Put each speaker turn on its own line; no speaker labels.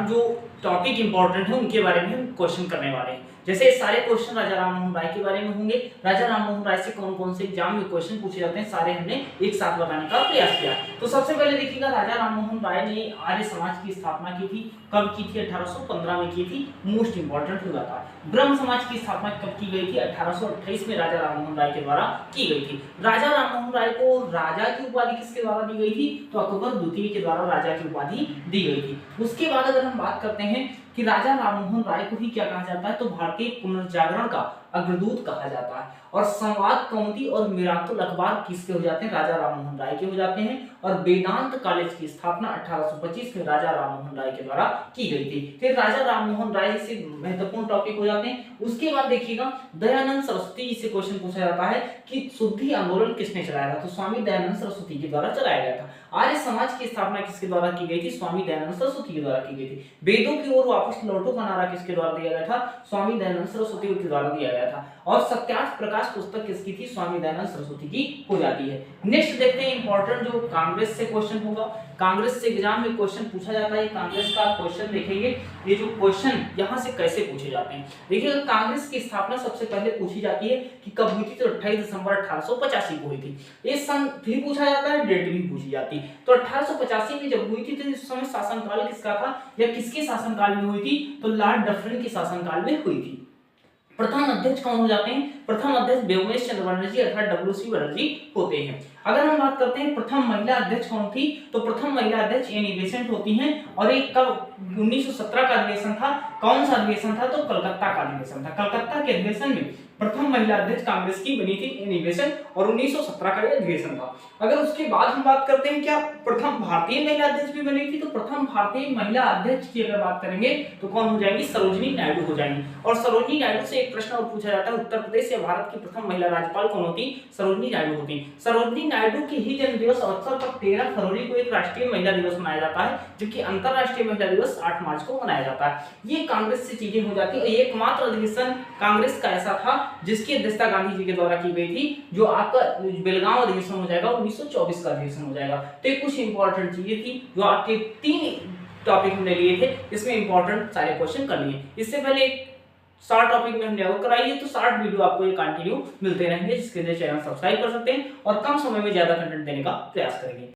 दौरान जो topic important है उनके बारे में हम क्वेश्चन करने वाले हैं। जैसे सारे क्वेश्चन राजा राममोहन राय के बारे में होंगे। राजा राममोहन राय से कौन कौन से एग्जाम में क्वेश्चन पूछे जाते हैं सारे हमने एक साथ बताने का प्रयास किया। तो सबसे पहले देखिएगा, राजा राममोहन राय ने आर्य समाज की स्थापना की थी। कब की थी? 1815 में की थी। मोस्ट इंपॉर्टेंट हुआ था। ब्रह्म समाज की स्थापना कब की गई थी? 1828 में राजा राममोहन राय के द्वारा की गई थी। राजा राममोहन राय को राजा की उपाधि किसके द्वारा दी गई थी? तो अकबर द्वितीय के द्वारा राजा की उपाधि दी गई थी। उसके बाद अगर हम बात करते हैं कि राजा राममोहन राय को ही क्या कहा जाता है, तो भारतीय पुनर्जागरण का अग्रदूत कहा जाता है। और संवाद कौमुदी और मिरातुल अखबार किसके हो जाते हैं? राजा राममोहन राय के हो जाते हैं। और वेदांत कॉलेज की स्थापना 1825 में राजा राममोहन राय के द्वारा की गई थी। फिर राजा राममोहन राय से महत्वपूर्ण टॉपिक हो जाते हैं। उसके बाद देखिएगा, दयानंद सरस्वती जी से क्वेश्चन पूछा जाता है कि शुद्धि आंदोलन किसने चलाया था? तो स्वामी दयानंद सरस्वती के द्वारा चलाया गया था। आर्य समाज की स्थापना किसके द्वारा की गई थी? स्वामी दयानंद सरस्वती के द्वारा की गई थी। वेदों की ओर वापस लौटो का नारा किसके द्वारा दिया गया था? स्वामी दयानंद सरस्वती के द्वारा दिया गया था। और सत्यार्थ प्रकाश पुस्तक किसकी थी? स्वामी दयानंद सरस्वती की हो जाती है। नेक्स्ट देखते हैं इंपॉर्टेंट जो कांग्रेस से क्वेश्चन होगा। कांग्रेस से एग्जाम में क्वेश्चन पूछा जाता है। कांग्रेस का क्वेश्चन देखेंगे, ये जो क्वेश्चन यहाँ से कैसे पूछे जाते हैं। देखिए, कांग्रेस की स्थापना सबसे पहले पूछी जाती है कि कब हुई थी? तो 28 दिसंबर 1885 को हुई थी। ये सन भी पूछा जाता है, डेट भी पूछी जाती है। तो 1885 में जब हुई थी तो इस समय शासनकाल किसका था या किसके शासनकाल में हुई थी? तो लॉर्ड डफरिन के शासनकाल में हुई थी। प्रथम अध्यक्ष कौन हो जाते हैं? प्रथम अध्यक्ष व्योमेश चंद्र बनर्जी अर्थात डब्ल्यू.सी. बनर्जी होते हैं। अगर हम बात करते हैं प्रथम महिला अध्यक्ष कौन थी, तो प्रथम महिला अध्यक्ष एनी बेसेंट होती हैं। और एक कब 1917 का अधिवेशन था। कौन सा अधिवेशन था? तो कलकत्ता का अधिवेशन था। कलकत्ता के अधिवेशन में प्रथम महिला अध्यक्ष कांग्रेस की बनी थी एनी बेसेंट, और 1917 का यह अधिवेशन था। अगर उसके बाद हम बात करते हैं क्या प्रथम भारतीय महिला अध्यक्ष भी बनी थी, तो प्रथम भारतीय महिला अध्यक्ष की अगर बात करेंगे तो कौन हो जाएंगी? सरोजिनी नायडू हो जाएंगी। और सरोजिनी नायडू से एक प्रश्न और पूछा जाता है, उत्तर प्रदेश या भारत की प्रथम महिला राज्यपाल कौन होती? सरोजिनी नायडू होती। सरोजिनी नायडू के ही जन्म दिवस अवसर पर 13 फरवरी को एक राष्ट्रीय महिला दिवस मनाया जाता है, जबकि अंतरराष्ट्रीय महिला दिवस 8 मार्च को मनाया जाता है। ये कांग्रेस से चीजें हो जाती है। एकमात्र अधिवेशन कांग्रेस का ऐसा था जिसकी अध्यक्षता गांधी जी के द्वारा की गई थी, जो आपका बेलगांव अधिवेशन हो जाएगा, 1924 का अधिवेशन हो जाएगा। तो ये कुछ इंपॉर्टेंट चीजें थी जो आपके 3 टॉपिक हमने लिए थे, इसमें इंपॉर्टेंट सारे क्वेश्चन कर लिए। इससे पहले शॉर्ट टॉपिक में हमने और कराई है, तो शॉर्ट वीडियो आपको ये कंटिन्यू मिलते रहेंगे, जिसके लिए चैनल सब्सक्राइब कर सकते हैं और कम समय में ज्यादा कंटेंट देने का प्रयास करेंगे।